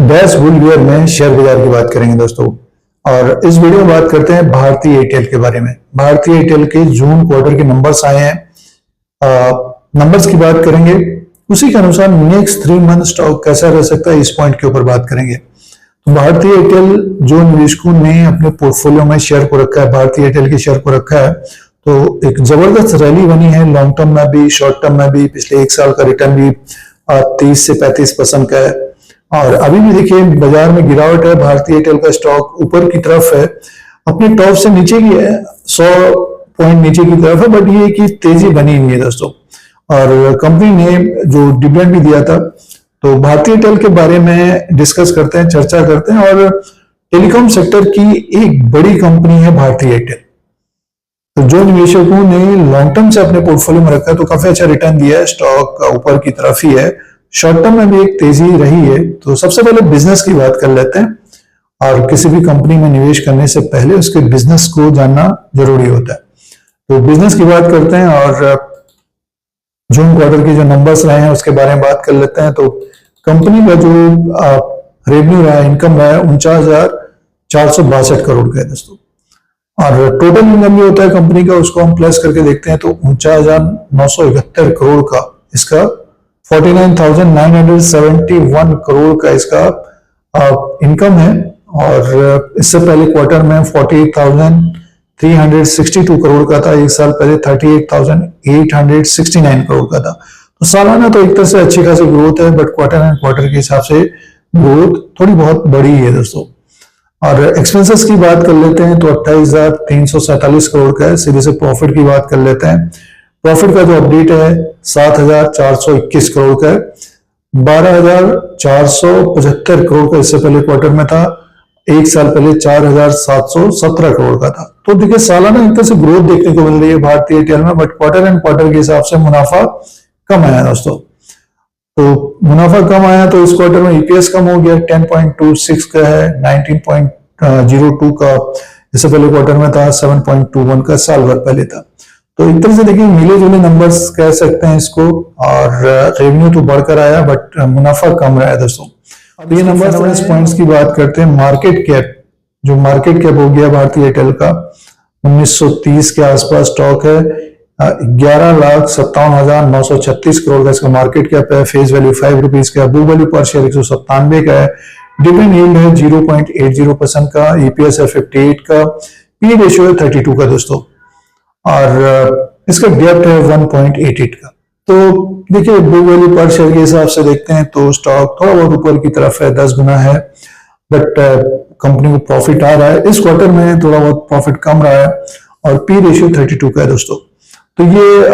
Dash bull year में share बाजार की बात करेंगे दोस्तों। और इस वीडियो में बात करते हैं भारतीय एयरटेल के बारे में। भारतीय एयरटेल के जून क्वार्टर के नंबर्स आए हैं, नंबर्स की बात करेंगे। उसी के अनुसार नेक्स्ट 3 मंथ स्टॉक कैसा रह सकता है, इस पॉइंट के ऊपर बात करेंगे। तो भारतीय एयरटेल जो निवेशकों ने अपने पोर्टफोलियो में शेयर को रखा है, भारतीय एयरटेल के शेयर को रखा है, तो एक जबरदस्त रैली बनी है। लॉन्ग टर्म में भी, शॉर्ट टर्म में भी। पिछले 1 साल का रिटर्न भी 30 से 35% का है। और अभी भी देखिए बाजार में गिरावट है। भारतीय एयरटेल का स्टॉक ऊपर की तरफ है, अपने टॉप से नीचे की है, 100 पॉइंट नीचे की तरफ है, बट ये कि तेजी बनी हुई है दोस्तों। और कंपनी ने जो डिविडेंड भी दिया था, तो भारतीय एयरटेल के बारे में डिस्कस करते हैं, चर्चा करते हैं। और टेलीकॉम सेक्टर की एक बड़ी कंपनी है भारतीय एयरटेल। तो जो निवेशकों ने लॉन्ग टर्म से अपने पोर्टफोलियो में रखा है, तो काफी अच्छा रिटर्न दिया है। स्टॉक ऊपर की तरफ ही है, शॉर्ट टर्म में भी एक तेजी रही है। तो सबसे पहले बिजनेस की बात कर लेते हैं। और किसी भी कंपनी में निवेश करने से पहले उसके बिजनेस को जानना जरूरी होता है। तो बिजनेस की बात करते हैं और जून क्वार्टर के जो नंबर्स रहे हैं उसके बारे में बात कर लेते हैं। तो कंपनी का जो रेवेन्यू रहा है, इनकम रहा है 49,462 करोड़ का है दोस्तों। और टोटल इनकम जो होता है कंपनी का, उसको हम प्लस करके देखते हैं तो 49,971 करोड़ का इसका 49,971 करोड़ का इसका इनकम है। और इससे पहले क्वार्टर में 48,362 करोड़ का था। 1 साल पहले 38,869 करोड़ का था। तो सालाना तो एक तरह से अच्छी खासी ग्रोथ है, बट क्वार्टर एंड क्वार्टर के हिसाब से ग्रोथ थोड़ी बहुत बड़ी है दोस्तों। और एक्सपेंसेस की बात कर लेते हैं तो 28,347 करोड़ का है। सीधे से प्रॉफिट की बात कर लेते हैं। प्रॉफिट का जो अपडेट है 7,421 करोड़ का है। 12,475 करोड़ का इससे पहले क्वार्टर में था। 1 साल पहले 4,717 करोड़ का था। तो देखिए सालाना एक तरह से ग्रोथ देखने को मिल रही है भारतीय एयरटेल में, बट क्वार्टर एंड क्वार्टर के हिसाब से मुनाफा कम आया दोस्तों। तो मुनाफा कम आया तो इस क्वार्टर में ईपीएस कम हो गया, 10.26 का है, 19.02 का इससे पहले क्वार्टर में था, 7.21 का साल भर पहले था। तो एक तरह से देखिए मिले जुले नंबर्स कह सकते हैं इसको। और रेवेन्यू तो बढ़कर आया, बट मुनाफा कम रहा है दोस्तों। अब ये नंबर पॉइंट्स की बात करते हैं। मार्केट कैप, जो मार्केट कैप हो गया भारतीय एयरटेल का 1930 के आसपास स्टॉक है। 11,57,936 करोड़ का इसका मार्केट कैप है। फेस वैल्यू 5 रुपीज का, बुक वैल्यू पर शेयर 197 का है। डिविडेंड यील्ड है 0.80% का। ईपीएस है 58 का। पी रेशियो है 32 का दोस्तों। और इसका डेप्ट है 1.88 का। तो देखिए बुक वैल्यू पर शेयर के हिसाब से देखते हैं तो स्टॉक थोड़ा बहुत ऊपर की तरफ है, 10 गुना है, बट कंपनी को प्रॉफिट आ रहा है। इस क्वार्टर में थोड़ा बहुत प्रॉफिट कम रहा है और पी रेशियो 32 का है दोस्तों। तो ये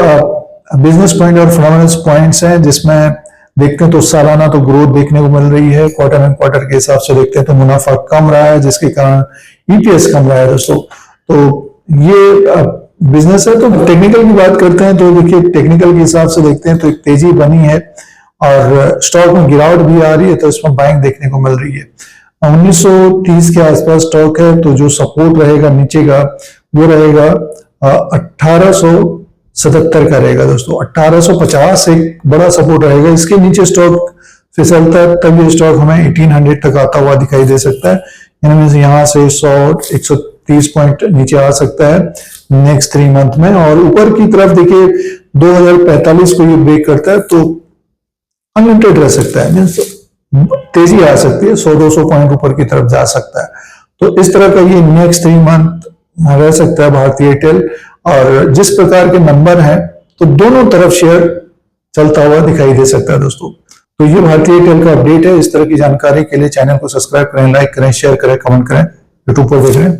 बिजनेस पॉइंट और फंडामेंटल्स पॉइंट्स हैं, जिसमें देखते हैं तो सालाना तो ग्रोथ देखने को मिल रही है। क्वार्टर एंड क्वार्टर के हिसाब से देखते हैं तो मुनाफा कम रहा है, जिसके कारण ईपीएस कम रहा है दोस्तों। तो ये बिजनेस है। तो टेक्निकल की बात करते हैं तो देखिए टेक्निकल के हिसाब से देखते हैं तो एक तेजी बनी है और स्टॉक में गिरावट भी आ रही है, तो इसमें बाइंग देखने को मिल रही है। 1930 के आसपास स्टॉक है, तो जो सपोर्ट रहेगा नीचे का वो रहेगा 1877 का रहेगा दोस्तों। 1850 एक बड़ा सपोर्ट रहेगा। इसके नीचे स्टॉक फिसलता है तब ये स्टॉक हमें 1800 तक आता हुआ दिखाई दे सकता है। यानी यहाँ से 100-130 पॉइंट नीचे आ सकता है नेक्स्ट 3 मंथ में। और ऊपर की तरफ देखिए 2045 को ये ब्रेक करता है तो अनलिमिटेड रह सकता है, मींस तेजी आ सकती है, 100-200 पॉइंट ऊपर की तरफ जा सकता है। तो इस तरह का ये नेक्स्ट 3 मंथ रह सकता है भारतीय एयरटेल। और जिस प्रकार के नंबर हैं तो दोनों तरफ शेयर चलता हुआ दिखाई दे सकता है दोस्तों। तो ये भारतीय एयरटेल का अपडेट है। इस तरह की जानकारी के लिए चैनल को सब्सक्राइब करें, लाइक करें, शेयर करें, कमेंट करें। यूट्यूब पर देख रहे हैं।